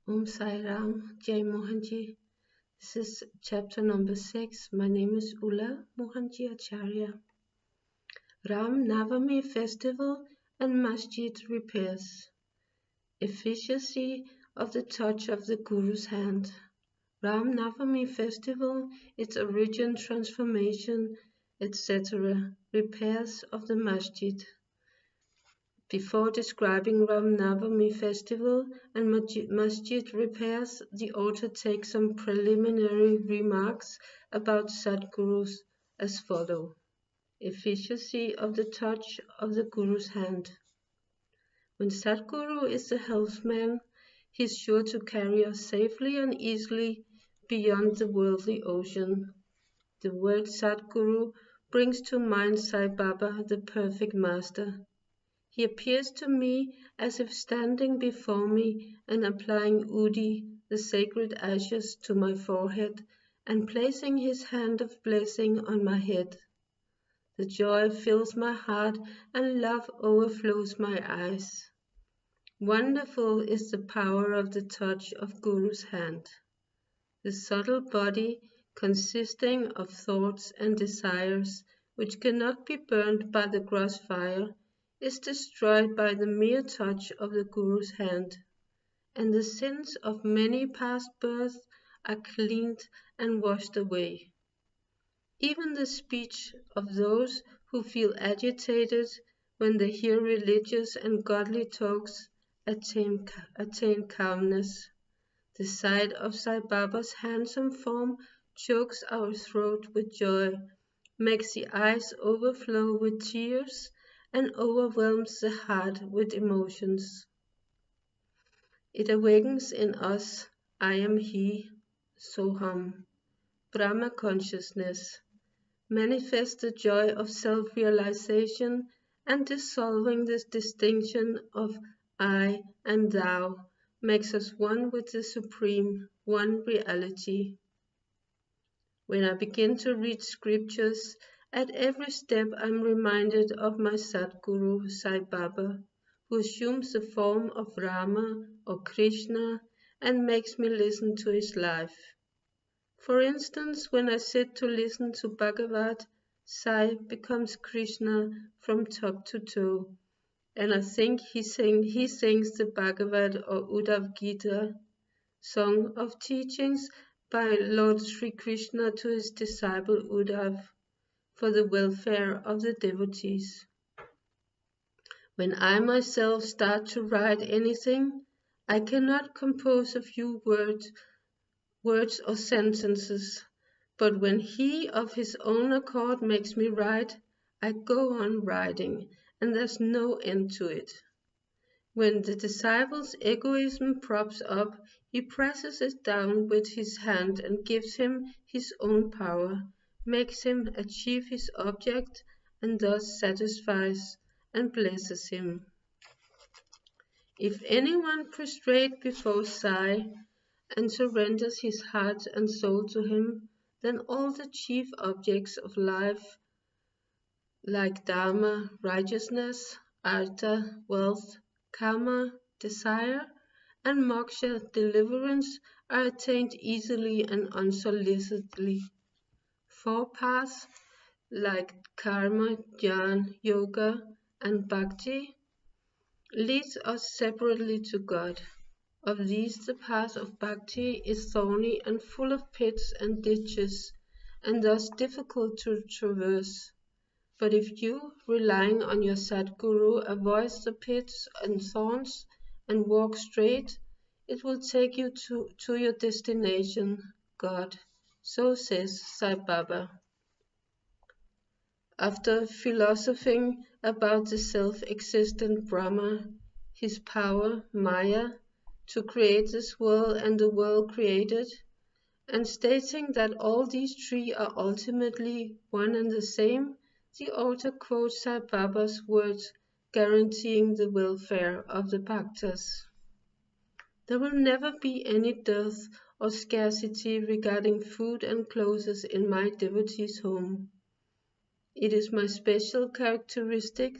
Om Sai Ram, Jai Mohanji. This is chapter number 6. My name is Ulla Mohanji Acharya. Ram Navami Festival and Masjid repairs. Efficacy of the touch of the Guru's hand. Ram Navami Festival, its origin, transformation, etc. Repairs of the Masjid. Before describing Ram Navami festival and masjid repairs, the author takes some preliminary remarks about Sadgurus as follows. Efficacy of the touch of the Guru's hand. When Sadguru is the helpsman, he is sure to carry us safely and easily beyond the worldly ocean. The word Sadguru brings to mind Sai Baba, the perfect master. He appears to me as if standing before me and applying udi, the sacred ashes, to my forehead and placing his hand of blessing on my head. The joy fills my heart and love overflows my eyes. Wonderful is the power of the touch of Guru's hand. The subtle body, consisting of thoughts and desires, which cannot be burned by the gross fire, is destroyed by the mere touch of the Guru's hand, and the sins of many past births are cleaned and washed away. Even the speech of those who feel agitated when they hear religious and godly talks attain calmness. The sight of Sai Baba's handsome form chokes our throat with joy, makes the eyes overflow with tears, and overwhelms the heart with emotions. It awakens in us, I am He, Soham, Brahma consciousness, manifests the joy of self-realization and dissolving this distinction of I and Thou, makes us one with the Supreme, one reality. When I begin to read scriptures, at every step I am reminded of my Sadguru, Sai Baba, who assumes the form of Rama or Krishna and makes me listen to his life. For instance, when I sit to listen to Bhagavad, Sai becomes Krishna from top to toe, and I think he sings the Bhagavad or Uddhav Gita, song of teachings by Lord Sri Krishna to his disciple Uddhav, for the welfare of the devotees. When I myself start to write anything, I cannot compose a few words or sentences, but when he of his own accord makes me write, I go on writing, and there's no end to it. When the disciple's egoism props up, he presses it down with his hand and gives him his own power, makes him achieve his object, and thus satisfies and blesses him. If anyone prostrate before Sai and surrenders his heart and soul to him, then all the chief objects of life, like Dharma, righteousness, Artha, wealth, Kama, desire, and Moksha, deliverance, are attained easily and unsolicitedly. Four paths, like Karma, Jnana, Yoga, and Bhakti, leads us separately to God. Of these, the path of Bhakti is thorny and full of pits and ditches, and thus difficult to traverse. But if you, relying on your Sadguru, avoid the pits and thorns and walk straight, it will take you to your destination, God. So says Sai Baba. After philosophing about the self-existent Brahma, his power, Maya, to create this world and the world created, and stating that all these three are ultimately one and the same, the author quotes Sai Baba's words guaranteeing the welfare of the Bhaktas. There will never be any dearth or scarcity regarding food and clothes in my devotee's home. It is my special characteristic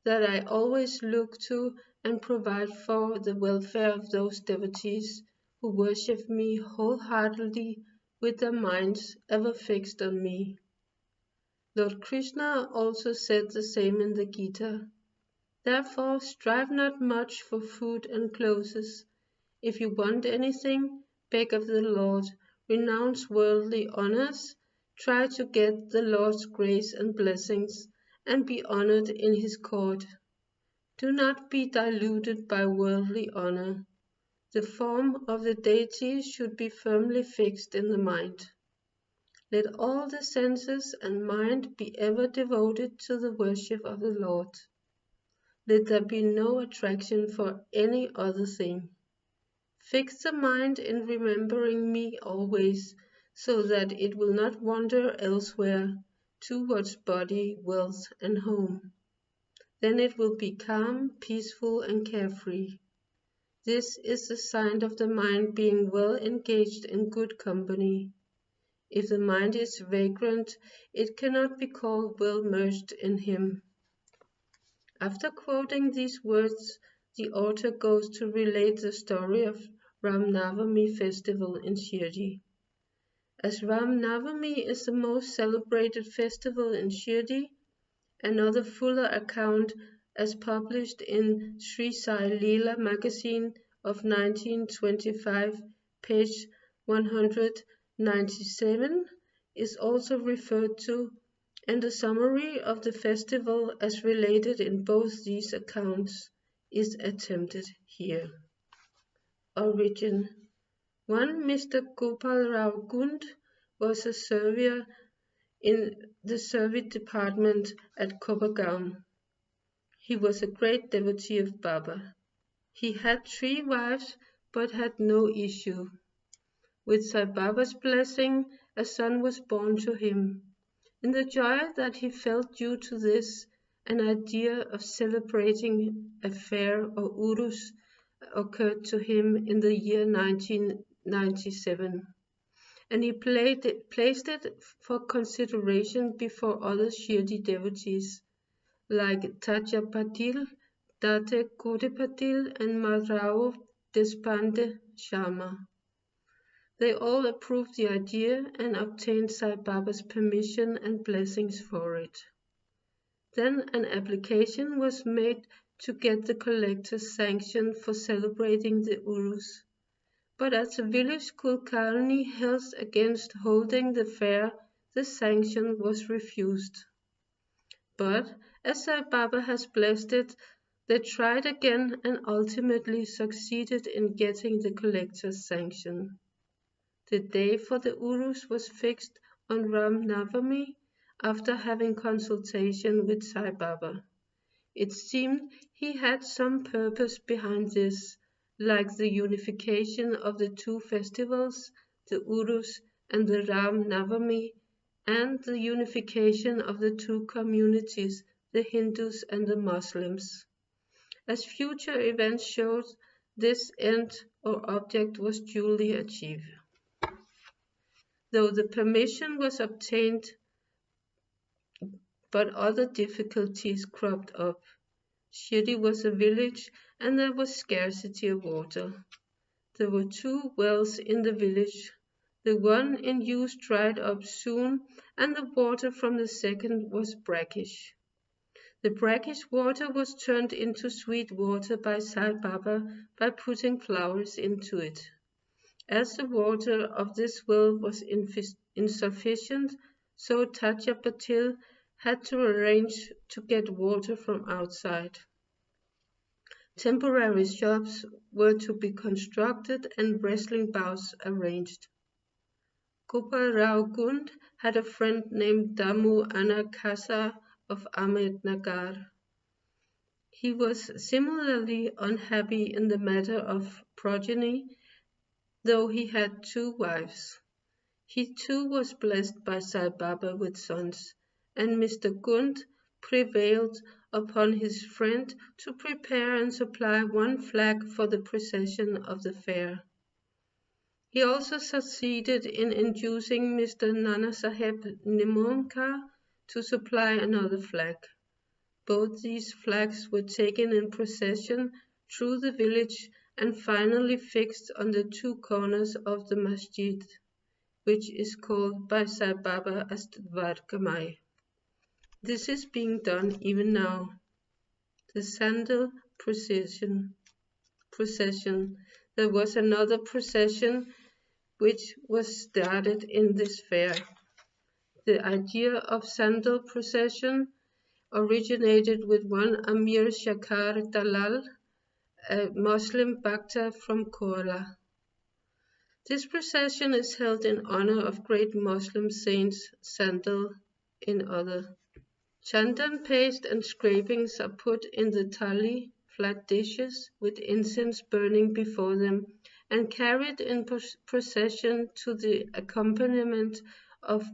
that I always look to and provide for the welfare of those devotees who worship me wholeheartedly with their minds ever fixed on me. Lord Krishna also said the same in the Gita. Therefore, strive not much for food and clothes. If you want anything, beg of the Lord, renounce worldly honors, try to get the Lord's grace and blessings, and be honored in His court. Do not be deluded by worldly honor. The form of the deity should be firmly fixed in the mind. Let all the senses and mind be ever devoted to the worship of the Lord. Let there be no attraction for any other thing. Fix the mind in remembering me always, so that it will not wander elsewhere, towards body, wealth, and home. Then it will be calm, peaceful, and carefree. This is the sign of the mind being well engaged in good company. If the mind is vagrant, it cannot be called well merged in Him. After quoting these words, the author goes to relate the story of Ram Navami festival in Shirdi. As Ram Navami is the most celebrated festival in Shirdi, another fuller account as published in Sri Sai Leela magazine of 1925, page 197, is also referred to, and a summary of the festival as related in both these accounts is attempted here. Origin. One Mr. Gopal Rao Gund was a surveyor in the service department at Kopergaon. He was a great devotee of Baba. He had 3 wives but had no issue. With Sai Baba's blessing, a son was born to him. In the joy that he felt due to this, an idea of celebrating a fair or urus occurred to him in the year 1997, and he placed it for consideration before other Shirdi devotees like Tatya Patil, Date Kode Patil, and Madrao Deshpande Sharma. They all approved the idea and obtained Sai Baba's permission and blessings for it. Then an application was made to get the collector's sanction for celebrating the Urus. But as the village Kulkarni held against holding the fair, the sanction was refused. But as Sai Baba has blessed it, they tried again and ultimately succeeded in getting the collector's sanction. The day for the Urus was fixed on Ram Navami after having consultation with Sai Baba. It seemed he had some purpose behind this, like the unification of the 2 festivals, the Urus and the Ram Navami, and the unification of the 2 communities, the Hindus and the Muslims. As future events showed, this end or object was duly achieved. Though the permission was obtained, but other difficulties cropped up. Shirdi was a village and there was scarcity of water. There were 2 wells in the village. The one in use dried up soon, and the water from the second was brackish. The brackish water was turned into sweet water by Sai Baba by putting flowers into it. As the water of this well was insufficient, so Tatya Patil had to arrange to get water from outside. Temporary shops were to be constructed and wrestling bouts arranged. Gopal Rao Gund had a friend named Damu Anakasa of Ahmednagar. He was similarly unhappy in the matter of progeny, though he had 2 wives. He too was blessed by Sai Baba with sons, and Mr. Gund prevailed upon his friend to prepare and supply 1 flag for the procession of the fair. He also succeeded in inducing Mr. Nanasaheb Nimonka to supply another flag. Both these flags were taken in procession through the village and finally fixed on the two corners of the masjid, which is called by Sai Baba as the Dwarkamai. This is being done even now. The sandal procession. There was another procession which was started in this fair. The idea of sandal procession originated with one Amir Shakar Dalal, a Muslim Bhakta from Kerala. This procession is held in honor of great Muslim saints Sandal in other. Chandan paste and scrapings are put in the thali, flat dishes, with incense burning before them, and carried in procession to the accompaniment of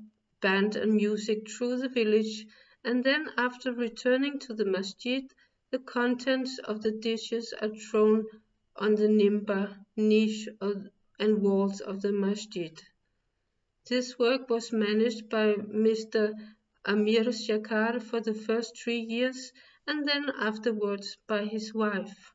band and music through the village, and then after returning to the masjid, the contents of the dishes are thrown on the nimba, niche and walls of the masjid. This work was managed by Mr. Amir Shakar for the first 3 years, and then afterwards by his wife.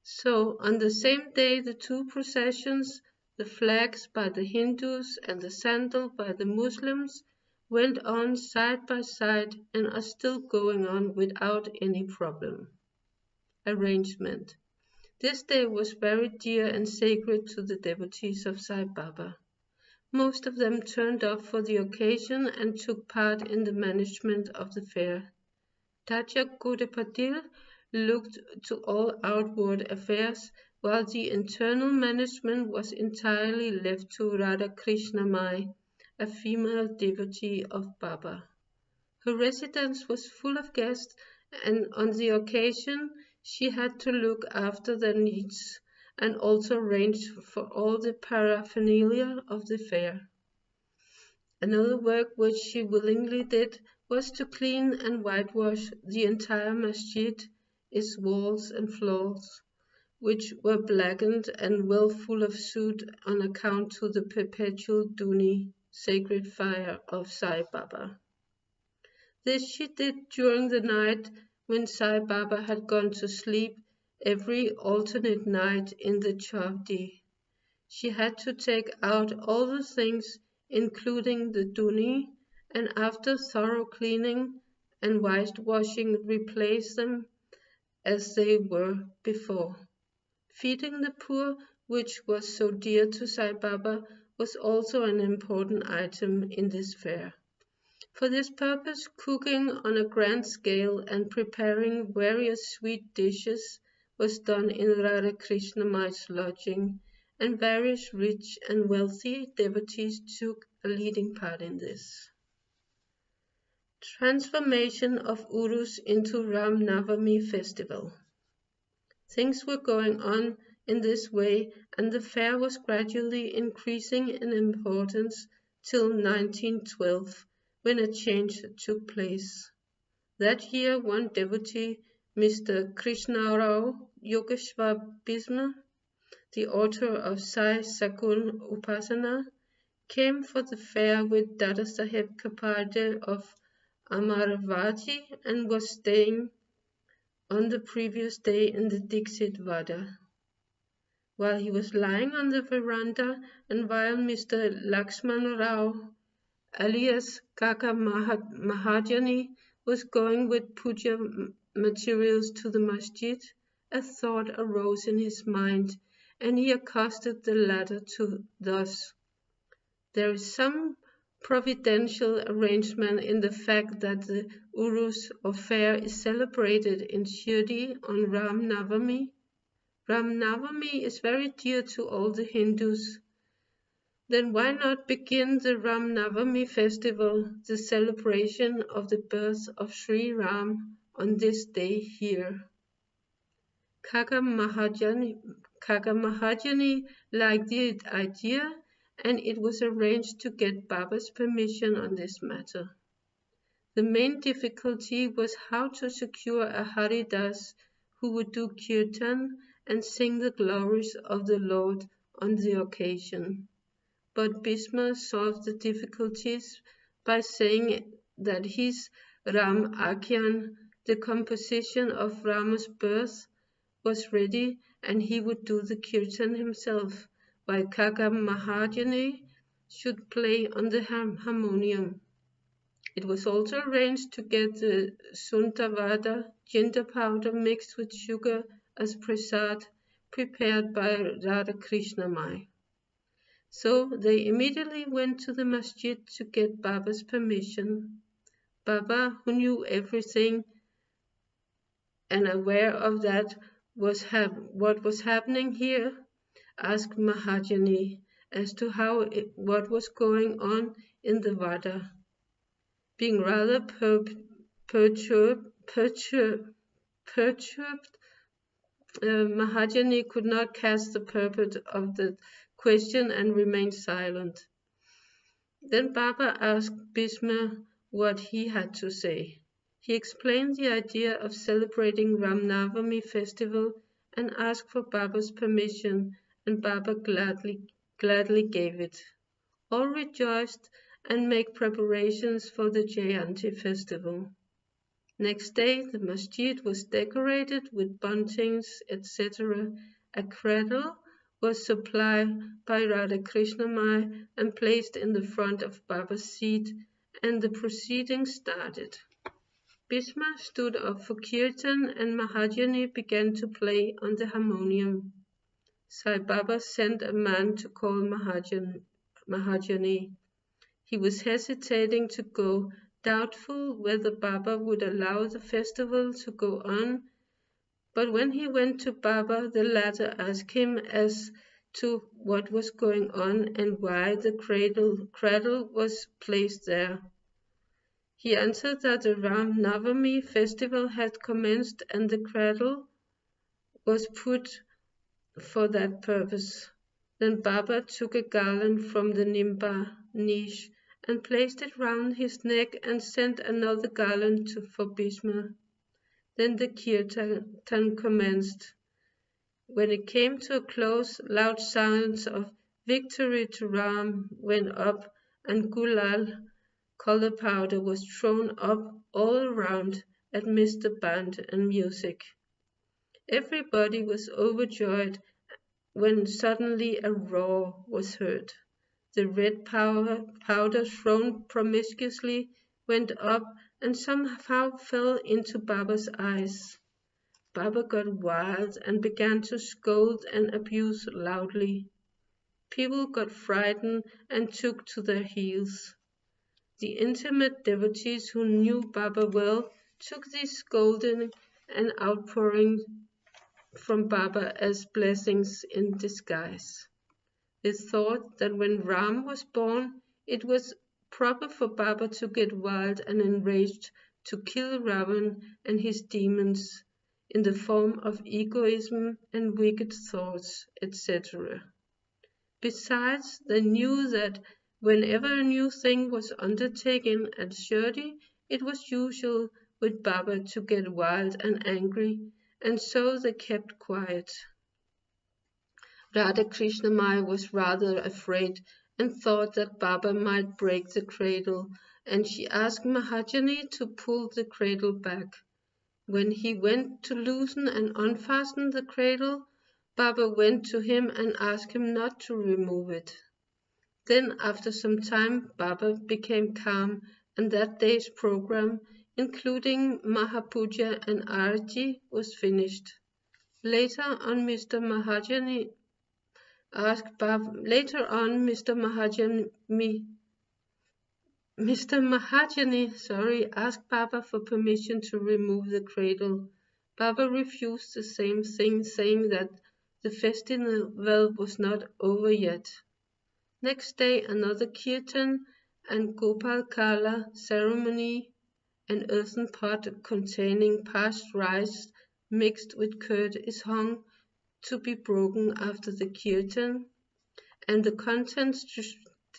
So, on the same day, the two processions, the flags by the Hindus and the sandal by the Muslims, went on side by side and are still going on without any problem. Arrangement. This day was very dear and sacred to the devotees of Sai Baba. Most of them turned up for the occasion and took part in the management of the fair. Tatya Godepatil looked to all outward affairs, while the internal management was entirely left to Radha Krishna Mai, a female devotee of Baba. Her residence was full of guests, and on the occasion she had to look after their needs and also arrange for all the paraphernalia of the fair. Another work which she willingly did was to clean and whitewash the entire masjid, its walls and floors, which were blackened and well full of soot on account to the perpetual Duni, sacred fire of Sai Baba. This she did during the night when Sai Baba had gone to sleep every alternate night in the Chavdi. She had to take out all the things, including the Duni, and after thorough cleaning and whitewashing replace them as they were before. Feeding the poor, which was so dear to Sai Baba, was also an important item in this fair. For this purpose, cooking on a grand scale and preparing various sweet dishes was done in Radha Krishna Mai's lodging, and various rich and wealthy devotees took a leading part in this. Transformation of Urus into Ram Navami festival. Things were going on in this way, and the fair was gradually increasing in importance till 1912, when a change took place. That year, one devotee, Mr. Krishnarao Yogeshwar Bisma, the author of Sai Sagun Upasana, came for the fair with Dada Saheb Kaparde of Amaravati and was staying on the previous day in the Dixit Vada. While he was lying on the veranda and while Mr. Lakshman Rao, alias Kaka Mahajani, was going with puja materials to the masjid, a thought arose in his mind, and he accosted the latter thus: "There is some providential arrangement in the fact that the Urus or fair is celebrated in Shirdi on Ram Navami. Ram Navami is very dear to all the Hindus. Then why not begin the Ram Navami festival, the celebration of the birth of Sri Ram, on this day here?" Kaka Mahajani liked the idea, and it was arranged to get Baba's permission on this matter. The main difficulty was how to secure a Haridas who would do kirtan and sing the glories of the Lord on the occasion. But Bisma solved the difficulties by saying that his Ram Akhyan, the composition of Rama's birth, was ready and he would do the kirtan himself, while Kaka Mahajani should play on the harmonium. It was also arranged to get the Sundavada ginger powder mixed with sugar as prasad prepared by Radha Krishna Mai. So they immediately went to the masjid to get Baba's permission. Baba, who knew everything and aware of that what was happening here, asked Mahajani as to what was going on in the Vada. Being rather perturbed, Mahajani could not catch the purport of the question and remained silent. Then Baba asked Bhishma what he had to say. He explained the idea of celebrating Ram Navami festival and asked for Baba's permission, and Baba gladly gave it. All rejoiced and made preparations for the Jayanti festival. Next day the masjid was decorated with buntings, etc. A cradle was supplied by Radha Krishna Mai and placed in the front of Baba's seat, and the proceedings started. Bhishma stood up for kirtan and Mahajani began to play on the harmonium. Sai Baba sent a man to call Mahajani. He was hesitating to go, doubtful whether Baba would allow the festival to go on, but when he went to Baba, the latter asked him as to what was going on and why the cradle was placed there. He answered that the Ram Navami festival had commenced and the cradle was put for that purpose. Then Baba took a garland from the Nimba niche and placed it round his neck and sent another garland for Bhishma. Then the kirtan commenced. When it came to a close, loud sounds of "Victory to Ram" went up, and gulal, color powder, was thrown up all around amidst the band and music. Everybody was overjoyed when suddenly a roar was heard. The red powder thrown promiscuously went up and somehow fell into Baba's eyes. Baba got wild and began to scold and abuse loudly. People got frightened and took to their heels. The intimate devotees who knew Baba well took this scolding and outpouring from Baba as blessings in disguise. They thought that when Ram was born, it was proper for Baba to get wild and enraged to kill Ravan and his demons in the form of egoism and wicked thoughts, etc. Besides, they knew that whenever a new thing was undertaken at Shirdi, it was usual with Baba to get wild and angry, and so they kept quiet. Radha Krishna Mai was rather afraid and thought that Baba might break the cradle, and she asked Mahajani to pull the cradle back. When he went to loosen and unfasten the cradle, Baba went to him and asked him not to remove it. Then, after some time, Baba became calm, and that day's program, including Mahapuja and Arati, was finished. Later on, Mr. Mahajani asked Baba for permission to remove the cradle. Baba refused the same thing, saying that the festival was not over yet. Next day another kirtan and Gopal Kala ceremony, an earthen pot containing parched rice mixed with curd is hung to be broken after the kirtan, and the contents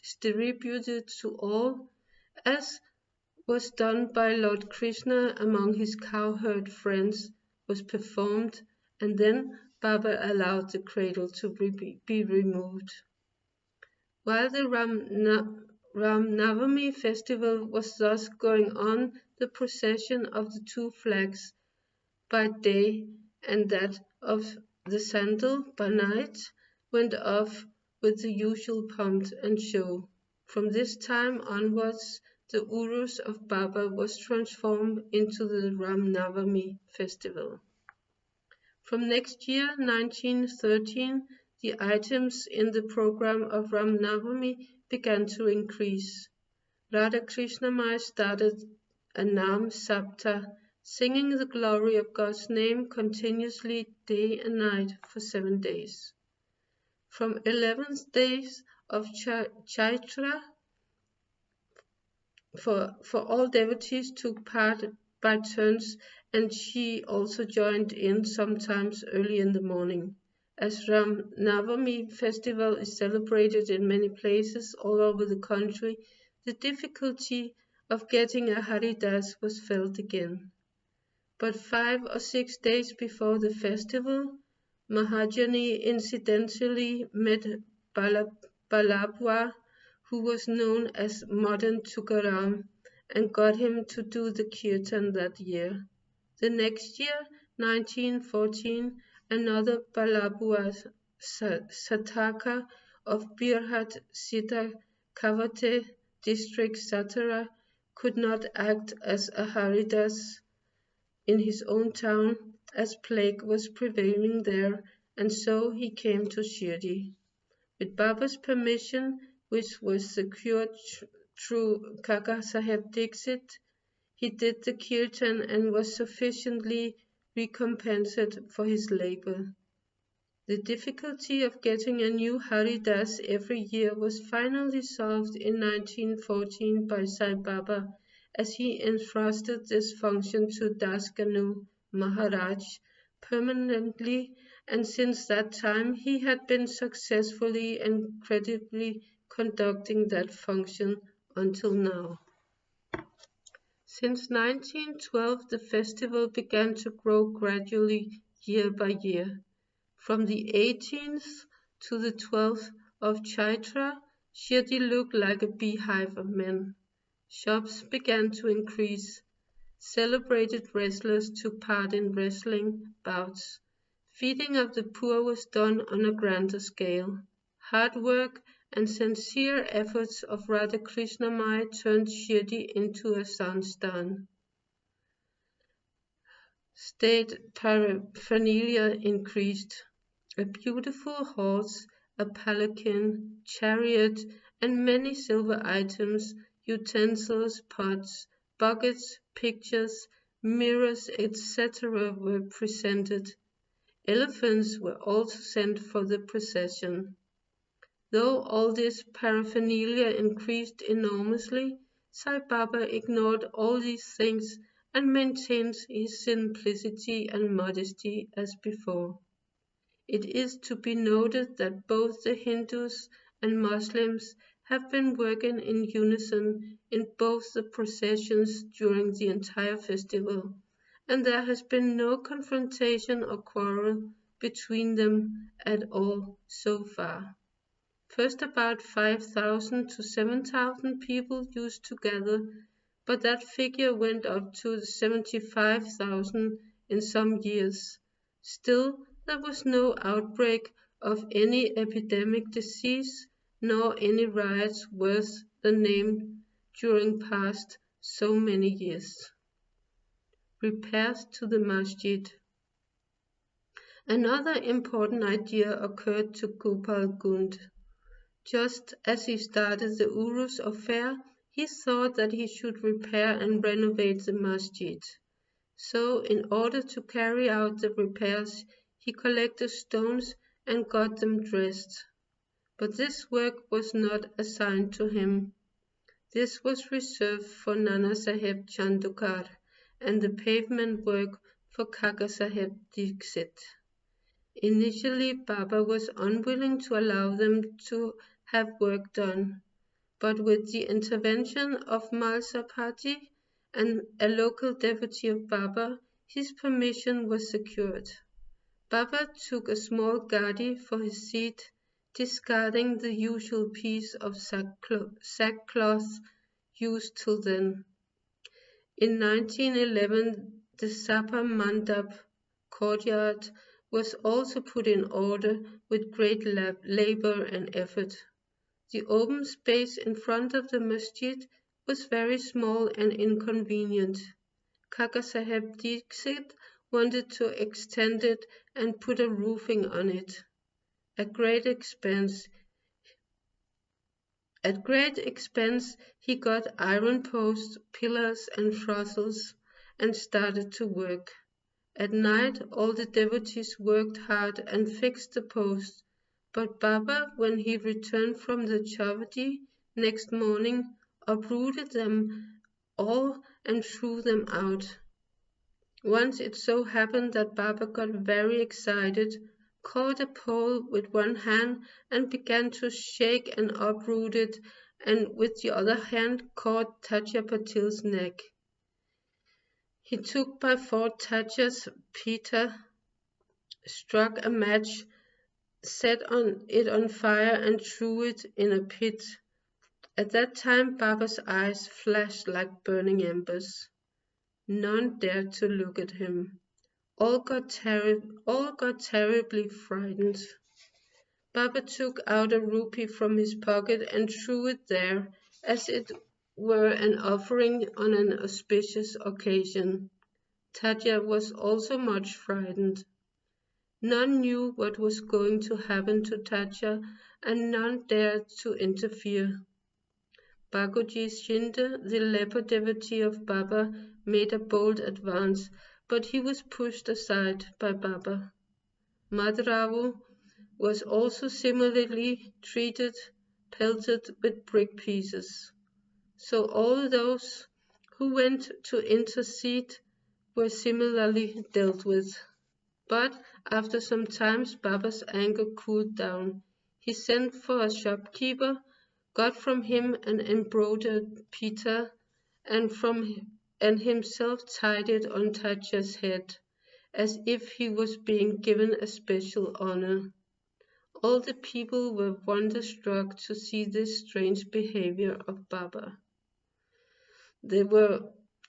distributed to all, as was done by Lord Krishna among his cowherd friends, was performed, and then Baba allowed the cradle to be removed. While the Ram Navami festival was thus going on, the procession of the two flags by day and that of The sandal by night went off with the usual pomp and show. From this time onwards, the Urus of Baba was transformed into the Ram Navami festival. From next year, 1913, the items in the program of Ram Navami began to increase. Radha Krishnamai started a Nam Sapta, singing the glory of God's name continuously day and night for 7 days. From 11 days of Chaitra, for all devotees took part by turns, and she also joined in sometimes early in the morning. As Ram Navami festival is celebrated in many places all over the country, the difficulty of getting a Haridas was felt again. But 5 or 6 days before the festival, Mahajani incidentally met Balabhwa, who was known as modern Tukaram, and got him to do the kirtan that year. The next year, 1914, another Balabhwa, Sataka of Birhat Sita Kavate district Satara, could not act as a Haridas in his own town, as plague was prevailing there, and so he came to Shirdi. With Baba's permission, which was secured through Kaka Saheb Dixit, he did the kirtan and was sufficiently recompensed for his labor. The difficulty of getting a new Haridas every year was finally solved in 1914 by Sai Baba, as he entrusted this function to Das Ganu Maharaj permanently, and since that time he had been successfully and credibly conducting that function until now. Since 1912, the festival began to grow gradually year by year. From the 18th to the 12th of Chaitra, Shirdi looked like a beehive of men. Shops began to increase. Celebrated wrestlers took part in wrestling bouts. Feeding of the poor was done on a grander scale. Hard work and sincere efforts of Radha Krishnamai turned Shirdi into a Sansthan. State paraphernalia increased. A beautiful horse, a palanquin, chariot, and many silver items, utensils, pots, buckets, pictures, mirrors, etc. were presented. Elephants were also sent for the procession. Though all this paraphernalia increased enormously, Sai Baba ignored all these things and maintained his simplicity and modesty as before. It is to be noted that both the Hindus and Muslims have been working in unison in both the processions during the entire festival, and there has been no confrontation or quarrel between them at all so far. First about 5,000 to 7,000 people used to gather, but that figure went up to 75,000 in some years. Still, there was no outbreak of any epidemic disease, nor any riots worth the name during past so many years. Repairs to the masjid. Another important idea occurred to Gopal Gund. Just as he started the Urus affair, he thought that he should repair and renovate the masjid. So, in order to carry out the repairs, he collected stones and got them dressed. But this work was not assigned to him. This was reserved for Nana Saheb Chandokar and the pavement work for Kaka Saheb Dixit. Initially, Baba was unwilling to allow them to have work done, but with the intervention of Malsapati and a local devotee of Baba, his permission was secured. Baba took a small gadi for his seat, discarding the usual piece of sackcloth used till then. In 1911, the Sapa Mandap courtyard was also put in order with great labor and effort. The open space in front of the masjid was very small and inconvenient. Kaka Saheb Dixit wanted to extend it and put a roofing on it. At great expense, he got iron posts, pillars and trestles and started to work. At night all the devotees worked hard and fixed the posts, but Baba, when he returned from the Chavadi next morning, uprooted them all and threw them out. Once it so happened that Baba got very excited, caught a pole with one hand and began to shake and uproot it, and with the other hand caught Tatya Patil's neck. He took by force Tatya's pita, struck a match, set it on fire and threw it in a pit. At that time Baba's eyes flashed like burning embers. None dared to look at him. All got terribly frightened. Baba took out a rupee from his pocket and threw it there, as it were an offering on an auspicious occasion. Tatya was also much frightened. None knew what was going to happen to Tatya, and none dared to interfere. Baguji Shinde, the leper devotee of Baba, made a bold advance, but he was pushed aside by Baba. Madravu was also similarly treated, pelted with brick pieces. So all those who went to intercede were similarly dealt with. But after some time Baba's anger cooled down. He sent for a shopkeeper, got from him an embroidered pita, and himself tied it on Tatya's head, as if he was being given a special honor. All the people were wonderstruck to see this strange behavior of Baba. They were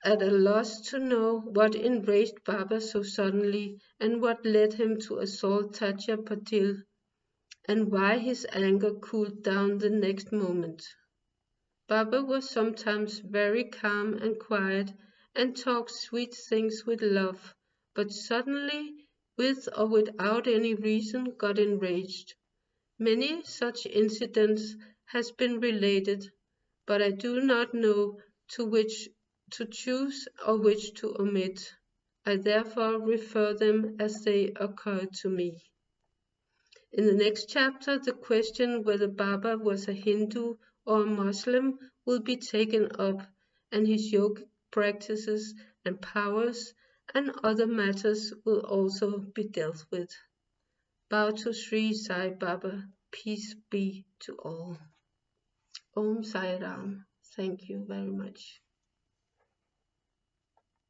at a loss to know what enraged Baba so suddenly, and what led him to assault Tatya Patil, and why his anger cooled down the next moment. Baba was sometimes very calm and quiet, and talked sweet things with love, but suddenly, with or without any reason, got enraged. Many such incidents has been related, but I do not know to which to choose or which to omit. I therefore refer them as they occur to me. In the next chapter, the question whether Baba was a Hindu or a Muslim will be taken up, and his yogic practices and powers and other matters will also be dealt with. Bow to Shirdi Sai Baba. Peace be to all. Om Sai Ram. Thank you very much.